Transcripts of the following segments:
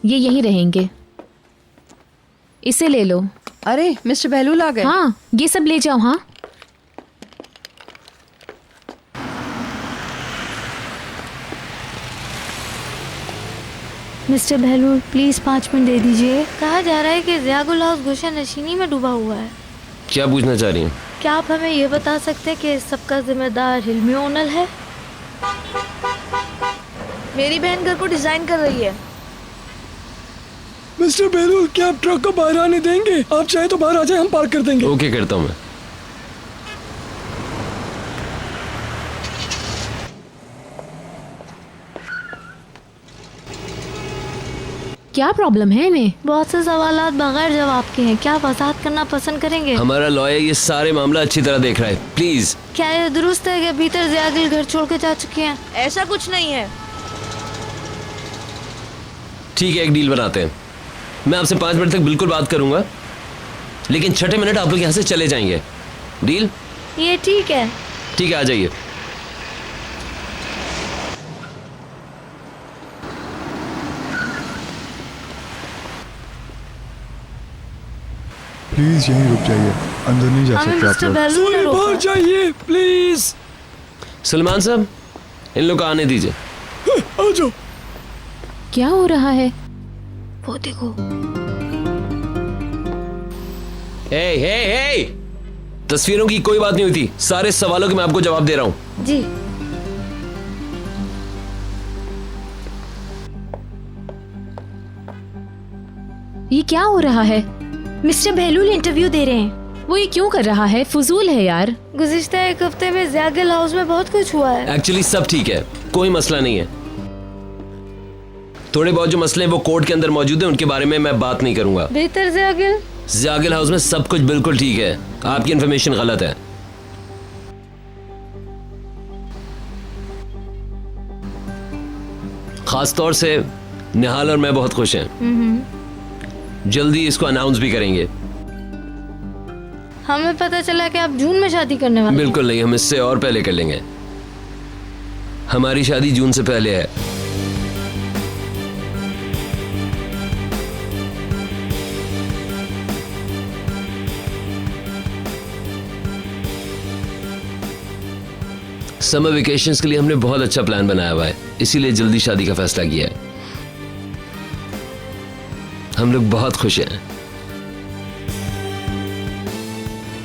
ये यहीं रहेंगे, इसे ले लो। अरे मिस्टर बहलूल आ गए। हाँ, ये सब ले जाओ। हाँ, मिस्टर बहलूल प्लीज 5 मिनट दे दीजिए। कहा जा रहा है कि ज़ियागुल हाउस गुलशन नशीनी में डूबा हुआ है। क्या पूछना चाह रही हैं? क्या आप हमें ये बता सकते हैं कि इस सबका जिम्मेदार हिल्मी ओनल है? मेरी बहन घर को डिजाइन कर रही है। मिस्टर बहलूल, क्या आप ट्रक को बाहर आने देंगे? आप चाहे तो बाहर आ जाए, हम पार्क कर देंगे। ओके करता हूँ मैं। क्या प्रॉब्लम है इन्हें? बहुत से सवालात बगैर जवाब के हैं। क्या आप वजाहत करना पसंद करेंगे? हमारा लॉयर ये सारे मामला अच्छी तरह देख रहा है, प्लीज। क्या ये दुरुस्त है कि भीतर ज़ियागुल घर छोड़ के जा चुके हैं? ऐसा कुछ नहीं है। ठीक है, एक डील बनाते हैं। मैं आपसे 5 मिनट तक बिल्कुल बात करूंगा, लेकिन छठे मिनट आप लोग यहाँ से चले जाएंगे। डील? ये ठीक है। ठीक है, आ जाइए। प्लीज यहीं रुक जाइए, अंदर नहीं जा हमें सकते आप मिस्टर लोग। बहलूल ने बाहर रोका। जाइए प्लीज। सलमान साहब, इन लोग को आने दीजिए। आ जाओ। क्या हो रहा है? वो देखो। हे हे हे, तस्वीरों की कोई बात नहीं हुई थी। सारे सवालों के मैं आपको जवाब दे रहा हूँ। जी ये क्या हो रहा है? मिस्टर बहलूल इंटरव्यू दे रहे हैं। वो ये क्यों कर रहा है? फजूल है यार। गुज़िश्ता 1 हफ्ते में ज़ियागुल हाउस में बहुत कुछ हुआ है। एक्चुअली सब ठीक है, कोई मसला नहीं है। थोड़े बहुत जो मसले हैं वो कोर्ट के अंदर मौजूद हैं, उनके बारे में मैं बात नहीं करूंगा। भीतर ज़ियागुल? ज़ियागुल हाउस में सब कुछ बिल्कुल ठीक है। आपकी इन्फॉर्मेशन गलत है। खास तौर से निहाल और मैं बहुत खुश हैं। जल्दी इसको अनाउंस भी करेंगे। हमें पता चला कि आप जून में शादी करने वाले हैं। बिल्कुल नहीं, हम इससे और पहले कर लेंगे। हमारी शादी जून से पहले है। समर वेकेशंस के लिए हमने बहुत अच्छा प्लान बनाया हुआ है, इसीलिए जल्दी शादी का फैसला किया है। हम लोग बहुत खुश हैं।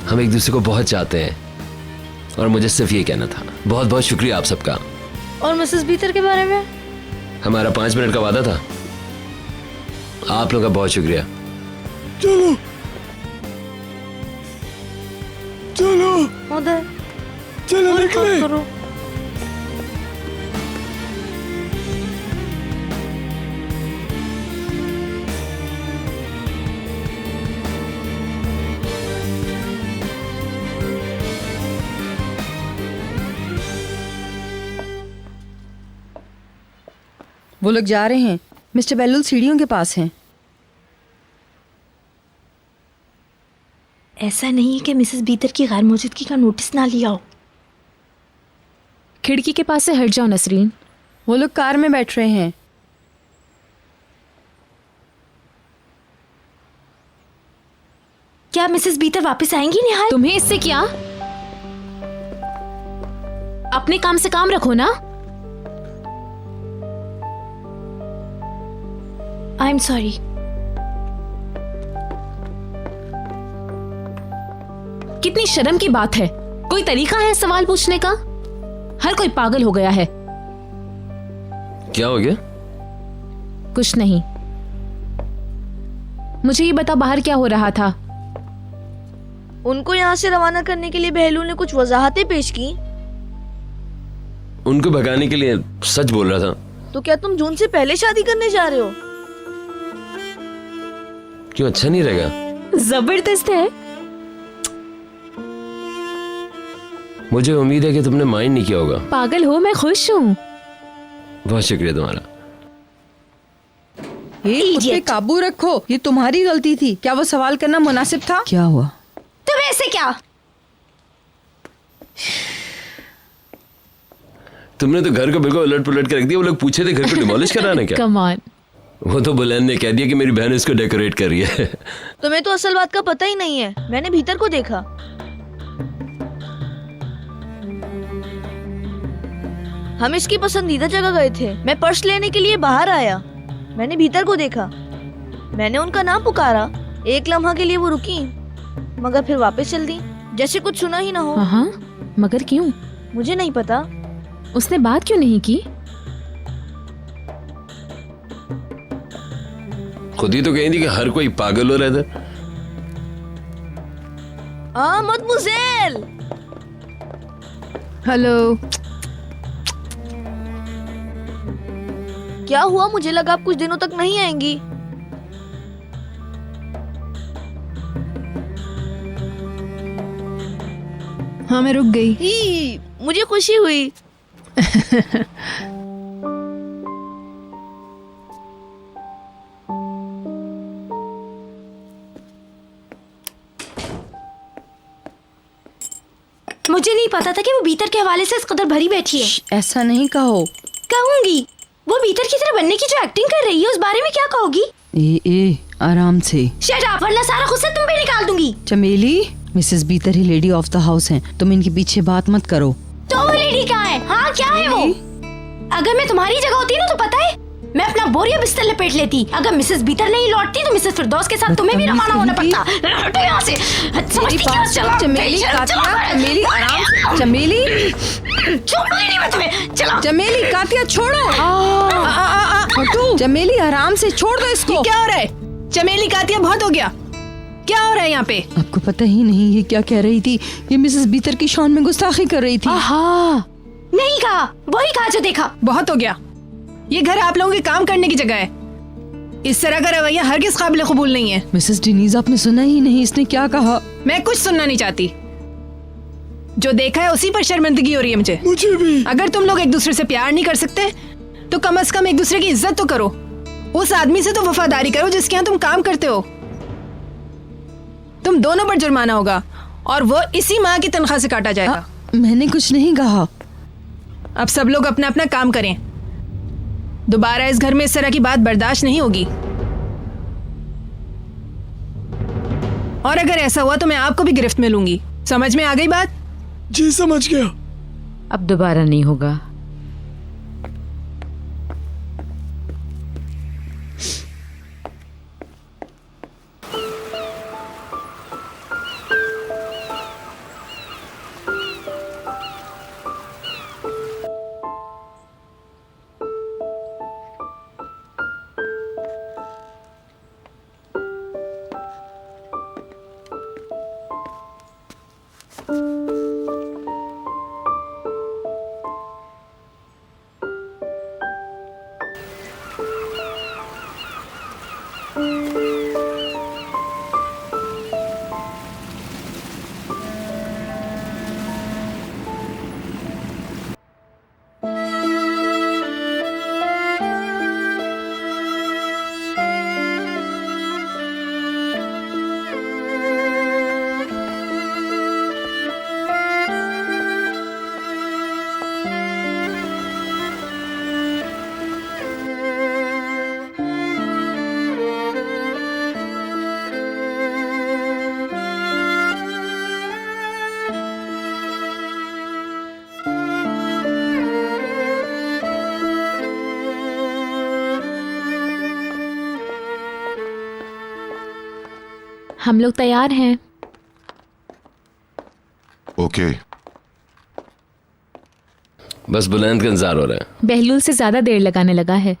हम एक दूसरे को बहुत चाहते हैं और मुझे सिर्फ ये कहना था। बहुत बहुत शुक्रिया आप सबका। और मिसेस बीतर के बारे में? हमारा 5 मिनट का वादा था। आप लोगों का बहुत शुक्रिया। चलो चलो उधर चलो निकले। करो। वो लोग जा रहे हैं। मिस्टर बहलूल सीढ़ियों के पास हैं। ऐसा नहीं है कि मिसेस बीतर की गैर मौजूदगी का नोटिस ना लिया हो। खिड़की के पास से हट जाओ नसरीन। वो लोग कार में बैठ रहे हैं। क्या मिसेस बीतर वापस आएंगी निहाल? तुम्हें इससे क्या? अपने काम से काम रखो ना। I am sorry. कितनी शर्म की बात है। कोई तरीका है सवाल पूछने का? हर कोई पागल हो गया है। क्या हो गया? कुछ नहीं। मुझे ये बता, बाहर क्या हो रहा था? उनको यहाँ से रवाना करने के लिए बहलूल ने कुछ वजाहतें पेश की। उनको भगाने के लिए सच बोल रहा था। तो क्या तुम जून से पहले शादी करने जा रहे हो? क्यों, अच्छा नहीं रहेगा? जबरदस्त है। मुझे उम्मीद है कि तुमने माइंड नहीं किया होगा। पागल हो, मैं खुश हूँ। बहुत शुक्रिया तुम्हारा। ये खुद पे काबू रखो। ये तुम्हारी गलती थी। क्या वो सवाल करना मुनासिब था? क्या हुआ? तुम्हें ऐसे क्या? तुमने तो घर को बिल्कुल उलट पुलट कर रख दिया। वो लोग पूछे थे घर को डिमोलिश कराना क्या? Come on. वो तो बुलंद ने कह दिया कि मेरी बहन इसको डेकोरेट कर रही है। तुम्हें तो असल बात का पता ही नहीं है। मैंने भीतर को देखा। हम इसकी पसंदीदा जगह गए थे। मैं पर्स लेने के लिए बाहर आया, मैंने भीतर को देखा, मैंने उनका नाम पुकारा। एक लम्हा के लिए वो रुकी, मगर फिर वापस चल दी, जैसे कुछ सुना ही ना हो। हाँ, मगर क्यों? मुझे नहीं पता। उसने बात क्यों नहीं की? खुद ही तो कही थी कि हर कोई पागल हो रहा था। मदमुजेल। हेलो। क्या हुआ? मुझे लगा आप कुछ दिनों तक नहीं आएंगी। हाँ, मैं रुक गई। मुझे खुशी हुई। मुझे नहीं पता था कि वो भीतर के हवाले से इस कदर भरी बैठी है। ऐसा नहीं कहो। कहूंगी। वो भीतर की तरह बनने की जो एक्टिंग कर रही है उस बारे में क्या कहोगी? ए आराम से। शट अप, वरना सारा गुस्सा तुम पे निकाल दूंगी। चमेली, मिसेस बीतर ही लेडी ऑफ द हाउस हैं। तुम इनके पीछे बात मत करो। तो वो लेडी कहाँ है? हाँ, क्या है वो? अगर मैं तुम्हारी जगह होती ना तो पता है मैं अपना बोरिया बिस्तर लपेट लेती। अगर मिसेस बीतर नहीं लौटती तो मिसेस फिरदौस के साथ तुम्हें भी रवाना होना पड़ता। हटो यहाँ से। समझती क्या? चलो चमेली, चमेली आराम से। चमेली, छोड़ूंगी नहीं मैं तुम्हें। चलो चमेली, कातिया छोड़ो। हटो। चमेली आराम से, छोड़ दो इसको। क्या हो रहा है? चमेली, कातिया, बहुत हो गया। क्या हो रहा है यहाँ पे? आपको पता ही नहीं ये क्या कह रही थी? ये मिसेस बीतर की शान में गुस्ताखी कर रही थी। नहीं कहा, वही कहा जो देखा। बहुत हो गया। ये घर आप लोगों के काम करने की जगह है। इस तरह का रवैया हरगिज़ काबिल कबूल नहीं है। मिसेस डिनीज, आपने सुना ही नहीं इसने क्या कहा? मैं कुछ सुनना नहीं चाहती। जो देखा है उसी पर शर्मिंदगी हो रही है मुझे। मुझे भी। अगर तुम लोग एक दूसरे से प्यार नहीं कर सकते तो कम से कम एक दूसरे की इज्जत तो करो। उस आदमी से तो वफादारी करो जिसके यहाँ तुम काम करते हो। तुम दोनों पर जुर्माना होगा और वो इसी माह की तनख्वाह से काटा जाएगा। मैंने कुछ नहीं कहा। अब सब लोग अपना अपना काम करें। दोबारा इस घर में इस तरह की बात बर्दाश्त नहीं होगी। और अगर ऐसा हुआ तो मैं आपको भी गिरफ्त में लूंगी। समझ में आ गई बात? जी समझ गया। अब दोबारा नहीं होगा। हम लोग तैयार हैं। ओके। बस बुलंद का इंतजार हो रहा है। बहलूल से ज्यादा देर लगाने लगा है।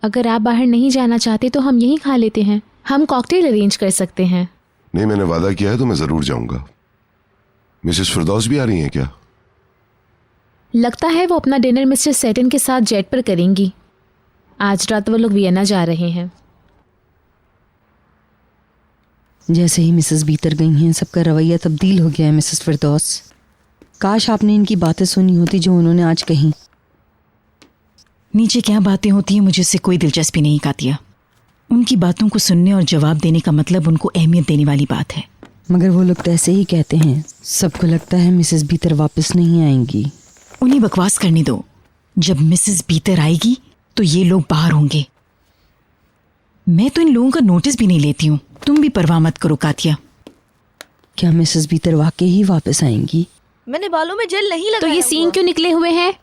अगर आप बाहर नहीं जाना चाहते तो हम यहीं खा लेते हैं। हम कॉकटेल अरेंज कर सकते हैं। नहीं, मैंने वादा किया है तो मैं जरूर जाऊंगा। मिसेस फिरदौस भी आ रही हैं क्या? लगता है वो अपना डिनर मिस्टर सेटन के साथ जेट पर करेंगी। आज रात वो लोग वियना जा रहे हैं। जैसे ही मिसेस बीतर गई हैं सबका रवैया तब्दील हो गया है। मिसेस फिरदौस, काश आपने इनकी बातें सुनी होती जो उन्होंने आज कही। नीचे क्या बातें होती हैं मुझे उससे कोई दिलचस्पी नहीं, कातिया। उनकी बातों को सुनने और जवाब देने का मतलब उनको अहमियत देने वाली बात है। मगर वो लोग तो ऐसे ही कहते हैं। सबको लगता है मिसेस बीतर वापस नहीं आएंगी। उन्हें बकवास करने दो। जब मिसेस बीतर आएगी तो ये लोग बाहर होंगे। मैं तो इन लोगों का नोटिस भी नहीं लेती हूँ। तुम भी परवाह मत करो कातिया। क्या मिसेस बीतर वाकई ही वापस आएंगी? मैंने बालों में जेल नहीं लगाया। तो ये सीन क्यों निकले हुए हैं?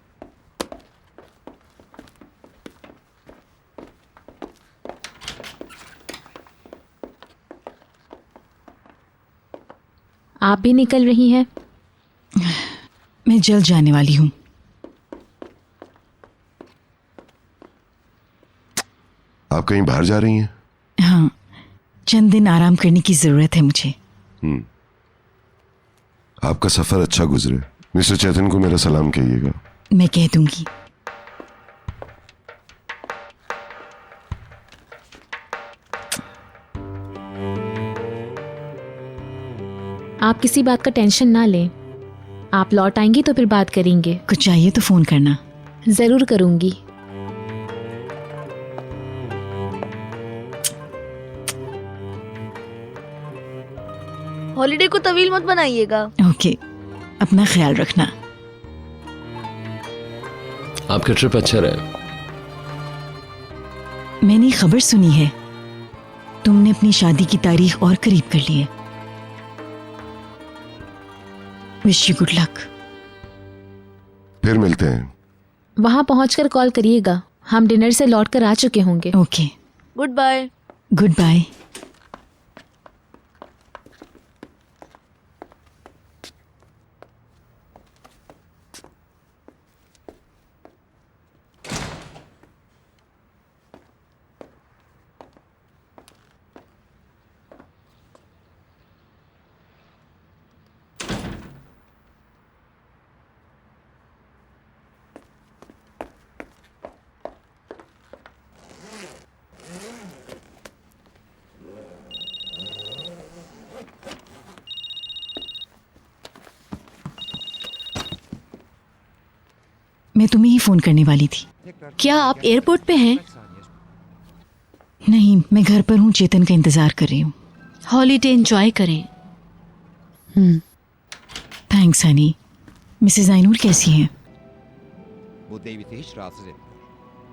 आप भी निकल रही हैं? मैं जल्द जाने वाली हूँ। आप कहीं बाहर जा रही हैं? हाँ, चंद दिन आराम करने की जरूरत है मुझे। आपका सफर अच्छा गुजरे। मिस्टर चेतन को मेरा सलाम कहिएगा। मैं कह दूंगी। आप किसी बात का टेंशन ना लें। आप लौट आएंगी तो फिर बात करेंगे। कुछ चाहिए तो फोन करना। जरूर करूंगी। हॉलीडे को तवील मत बनाइएगा। ओके, अपना ख्याल रखना। आपका ट्रिप अच्छा रहा। मैंने खबर सुनी है तुमने अपनी शादी की तारीख और करीब कर ली है। Wish you good luck. फिर मिलते हैं। वहां पहुंचकर कॉल करिएगा। हम डिनर से लौटकर आ चुके होंगे। Okay, good bye. Good bye. मैं तुम्हें ही फोन करने वाली थी। क्या आप एयरपोर्ट पे हैं? नहीं, मैं घर पर हूँ। चेतन का इंतजार कर रही हूँ। हॉलीडे एंजॉय करें। थैंक्स हनी। मिसेस आइनूर कैसी हैं? Bu David'i hiç rahatsız etmiyor.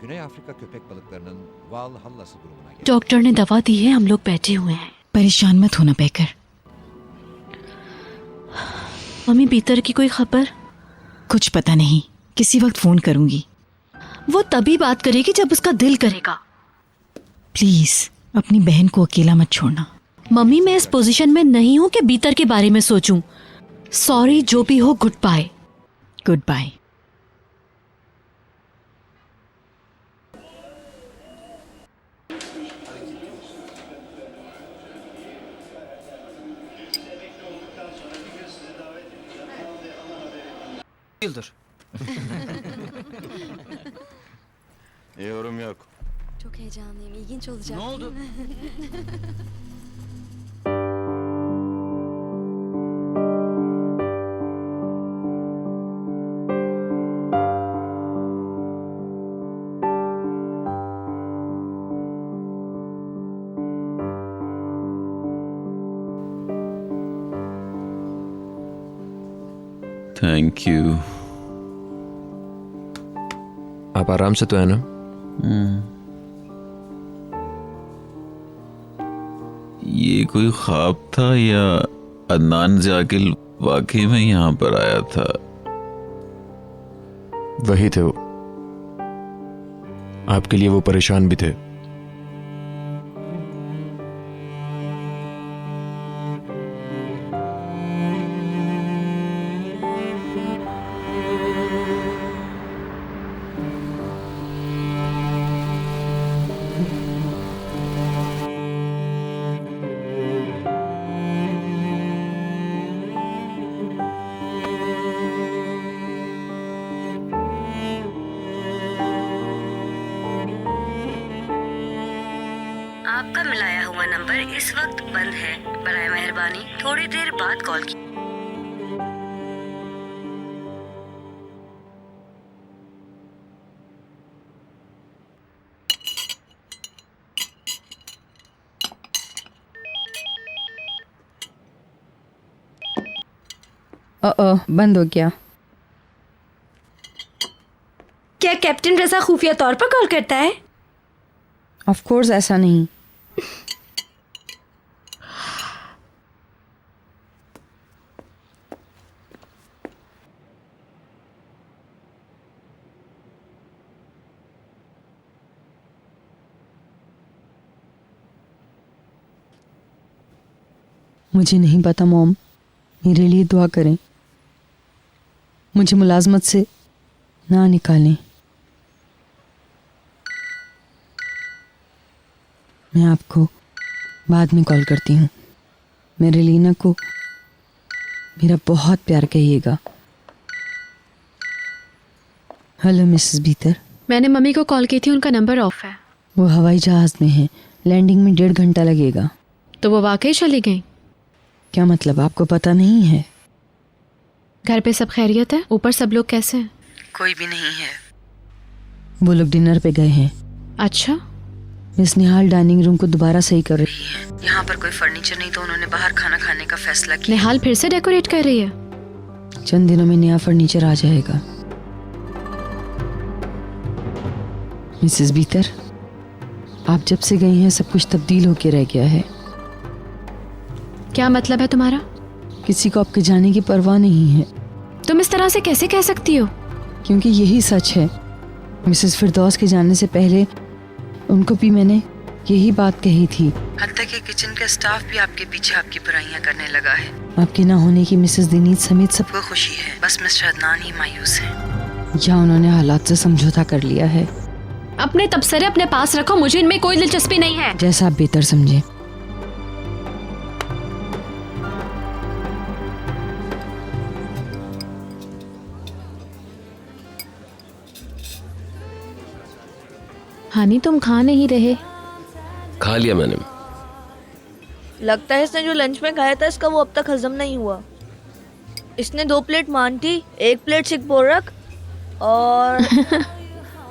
Güney Afrika köpek balıklarının Valhalla'sı durumuna geldi. Doctor ने दवा दी है, हम लोग बैठे हुए हैं। परेशान मत होना पैकर। मम्मी बीतर की कोई खबर? कुछ पता नहीं, किसी वक्त फोन करूंगी। वो तभी बात करेगी जब उसका दिल करेगा। प्लीज अपनी बहन को अकेला मत छोड़ना। मम्मी मैं इस पोजीशन में नहीं हूँ कि बीतर के बारे में सोचूं। सॉरी, जो भी हो, good bye. Good bye. Yıldır. Yorum yok. Çok heyecanlıyım. İlginç olacak. Ne oldu? Thank you. आप आराम से तो है ना? ये कोई ख्वाब था या अदनान जाकिल वाकई में यहाँ पर आया था? वही थे वो। आपके लिए वो परेशान भी थे। आपका मिलाया हुआ नंबर इस वक्त बंद है। बराए मेहरबानी थोड़ी देर बाद कॉल की। बंद हो गया। क्या कैप्टन रजा खुफिया तौर पर कॉल करता है? ऑफ कोर्स ऐसा नहीं। मुझे नहीं पता मॉम, मेरे लिए दुआ करें, मुझे मुलाजमत से ना निकालें। मैं आपको बाद में कॉल करती हूँ। मेरे लीना को मेरा बहुत प्यार कहिएगा। Hello Mrs Beeter. मैंने मम्मी को कॉल की थी, उनका नंबर ऑफ है। वो हवाई जहाज़ में है, लैंडिंग में 1.5 घंटा लगेगा। तो वो वाकई चली गई? क्या मतलब, आपको पता नहीं है? घर पे सब खैरियत है? ऊपर सब लोग कैसे हैं? कोई भी नहीं है, वो लोग डिनर पे गए हैं। अच्छा। मिस निहाल डाइनिंग रूम को दोबारा सही कर रही है। यहाँ पर कोई फर्नीचर नहीं तो उन्होंने बाहर खाना खाने का फैसला किया। निहाल फिर से डेकोरेट कर रही है? चंद दिनों में नया फर्नीचर आ जाएगा। मिसेस बीतर, आप जब से गई हैं सब कुछ तब्दील होके रह गया है। क्या मतलब है तुम्हारा? किसी को आपके जाने की परवाह नहीं है। तुम इस तरह से कैसे कह सकती हो? क्योंकि यही सच है। मिसेस फिरदौस के जाने से पहले उनको भी मैंने यही बात कही थी। हत्ता कि किचन का स्टाफ भी आपके पीछे आपकी बुराइयां करने लगा है। आपके ना होने की मिसेस दिनीत समेत सबको खुशी है, बस मिस्टर अदनान ही मायूस है। या उन्होंने हालात से समझौता कर लिया है। अपने तबसरे अपने पास रखो, मुझे इनमें कोई दिलचस्पी नहीं है। जैसा आप बेहतर समझे। हानी, तुम खा नहीं रहे? खा लिया मैंने। लगता है इसने जो लंच में खाया था इसका वो अब तक हजम नहीं हुआ। इसने 2 प्लेट मांटी, 1 प्लेट सिक पोरक और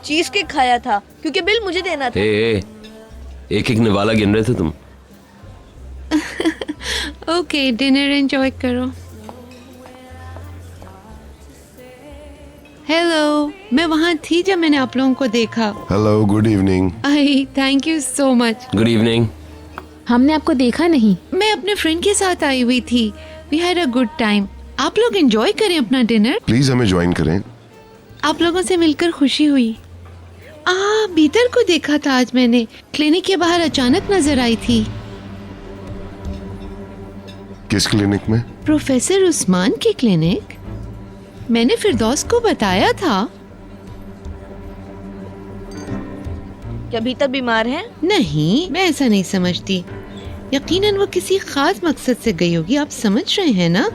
चीज केक खाया था, क्योंकि बिल मुझे देना था। एक निवाला गिन रहे थे तुम। ओके, डिनर एंजॉय करो। हेलो, मैं वहाँ थी जब मैंने आप लोगों को देखा। Hello, good evening. I thank you so much. Good evening. हमने आपको देखा नहीं। मैं अपने फ्रेंड के साथ आई हुई थी। We had a good time. आप लोग एंजॉय करें अपना डिनर। प्लीज हमें ज्वाइन करें। आप लोगों से मिलकर खुशी हुई। बीतर को देखा था आज मैंने, क्लिनिक के बाहर अचानक नजर आई थी। किस क्लिनिक में? प्रोफेसर उस्मान की क्लिनिक। मैंने फिरदौस को बताया था। क्या भीतर बीमार हैं? नहीं, मैं ऐसा नहीं समझती। यकीनन वो किसी खास मकसद से गई होगी, आप समझ रहे हैं ना।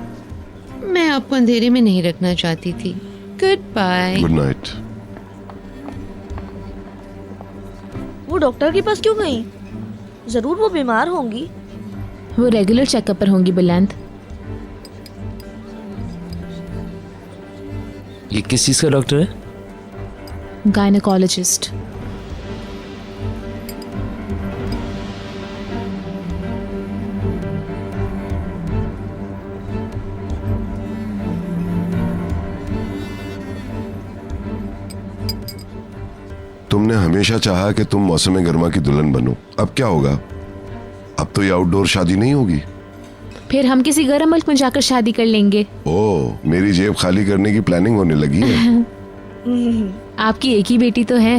मैं आपको अंधेरे में नहीं रखना चाहती थी। Good bye. Good night. वो डॉक्टर के पास क्यों गई? जरूर वो बीमार होंगी। वो रेगुलर चेकअप पर होंगी बुलंद। ये किस चीज का डॉक्टर है? गायनेकोलॉजिस्ट। तुमने हमेशा चाहा कि तुम मौसम गर्मा की दुल्हन बनो। अब क्या होगा? अब तो ये आउटडोर शादी नहीं होगी। फिर हम किसी गर्म मुल्क में जाकर शादी कर लेंगे। ओह, मेरी जेब खाली करने की प्लानिंग होने लगी है। आपकी एक ही बेटी तो है।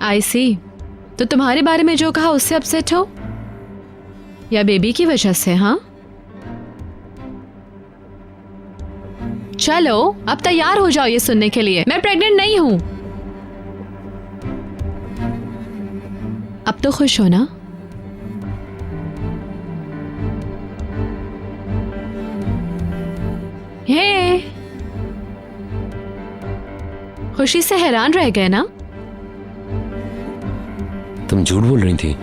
आई सी। तो तुम्हारे बारे में जो कहा उससे अपसेट हो या बेबी की वजह से? हाँ, चलो अब तैयार हो जाओ ये सुनने के लिए। मैं प्रेग्नेंट नहीं हूं। अब तो खुश हो ना? हे, खुशी से हैरान रह गए ना? तुम झूठ बोल रही थी।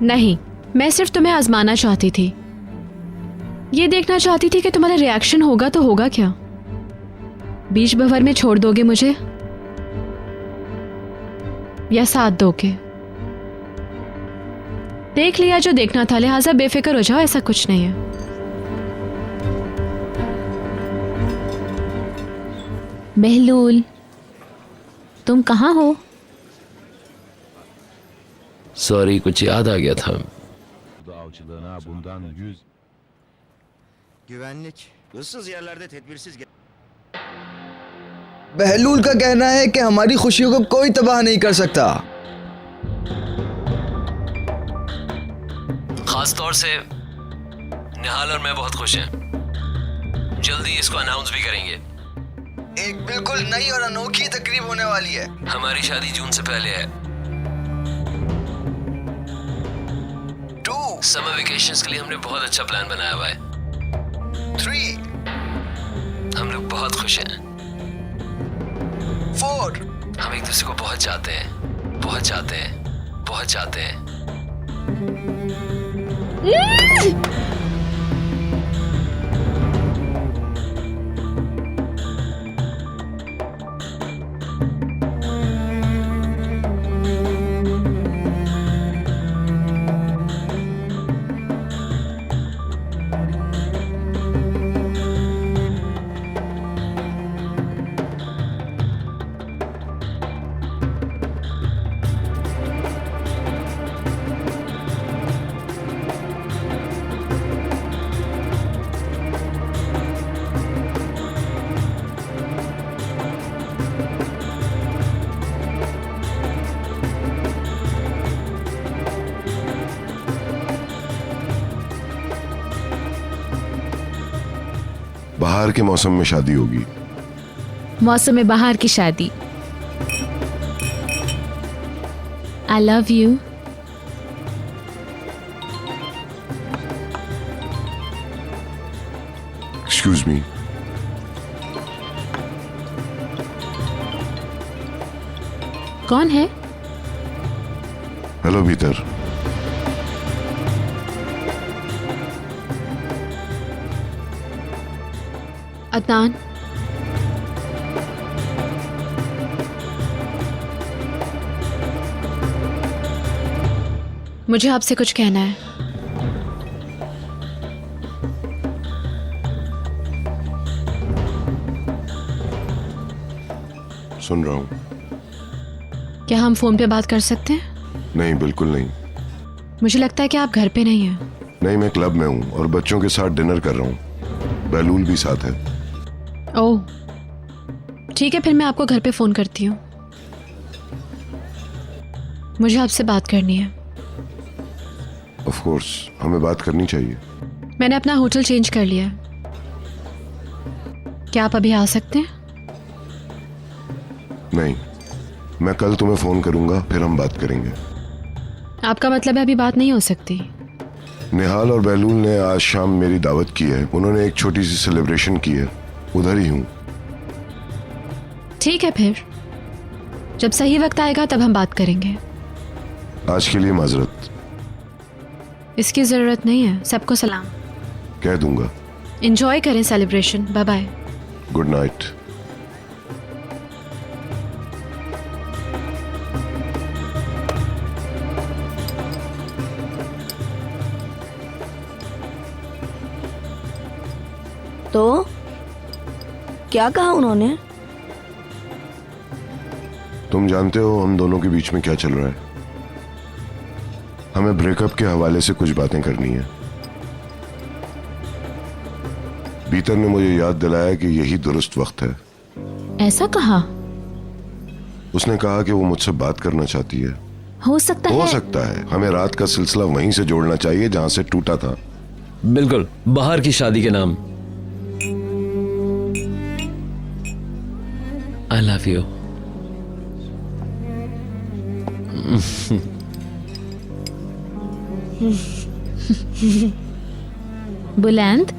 नहीं, मैं सिर्फ तुम्हें आजमाना चाहती थी। ये देखना चाहती थी कि तुम्हारा रिएक्शन होगा तो होगा क्या। बीच भंवर में छोड़ दोगे मुझे या साथ दोगे? देख लिया जो देखना था, लिहाजा बेफिक्र हो जाओ, ऐसा कुछ नहीं है। बहलूल, तुम कहाँ हो? सॉरी, कुछ याद आ गया था। बहलूल का कहना है कि हमारी खुशियों को कोई तबाह नहीं कर सकता। खास तौर से निहाल और मैं बहुत खुश हैं। जल्दी इसको अनाउंस भी करेंगे। एक बिल्कुल नई और अनोखी तकरीब होने वाली है। हमारी शादी जून से पहले है। 2, समर वेकेशंस के लिए हमने बहुत अच्छा प्लान बनाया हुआ है। 3, हम लोग बहुत खुश हैं। 4, हम एक दूसरे को बहुत चाहते हैं, बहुत चाहते हैं, बहुत चाहते हैं। बाहर के मौसम में शादी होगी। मौसम में बाहर की शादी। I love you. Excuse me. कौन है? हेलो भीतर। अदनान, मुझे आपसे कुछ कहना है। सुन रहा हूँ। क्या हम फोन पे बात कर सकते हैं? नहीं, बिल्कुल नहीं। मुझे लगता है कि आप घर पे नहीं हैं। नहीं, मैं क्लब में हूँ और बच्चों के साथ डिनर कर रहा हूँ। बहलूल भी साथ है। ओह, ठीक है, फिर मैं आपको घर पे फोन करती हूँ। मुझे आपसे बात करनी है। ऑफ कोर्स, हमें बात करनी चाहिए। मैंने अपना होटल चेंज कर लिया है। क्या आप अभी आ सकते हैं? नहीं, मैं कल तुम्हें फोन करूंगा, फिर हम बात करेंगे। आपका मतलब है अभी बात नहीं हो सकती? निहाल और बहलूल ने आज शाम मेरी दावत की है। उन्होंने एक छोटी सी सेलिब्रेशन की है, उधर ही हूँ। ठीक है, फिर जब सही वक्त आएगा तब हम बात करेंगे। आज के लिए माजरत। इसकी जरूरत नहीं है। सबको सलाम कह दूंगा। एंजॉय करें celebration. Bye bye. Good night. तो क्या कहा उन्होंने? तुम जानते हो हम दोनों के बीच में क्या चल रहा है। हमें ब्रेकअप के हवाले से कुछ बातें करनी है। बीतर ने मुझे याद दिलाया कि यही दुरुस्त वक्त है। ऐसा कहा? उसने कहा कि वो मुझसे बात करना चाहती है। हो सकता है हमें रात का सिलसिला वहीं से जोड़ना चाहिए जहां से टूटा था। बिल्कुल, बाहर की शादी के नाम। I love you. बुलंद।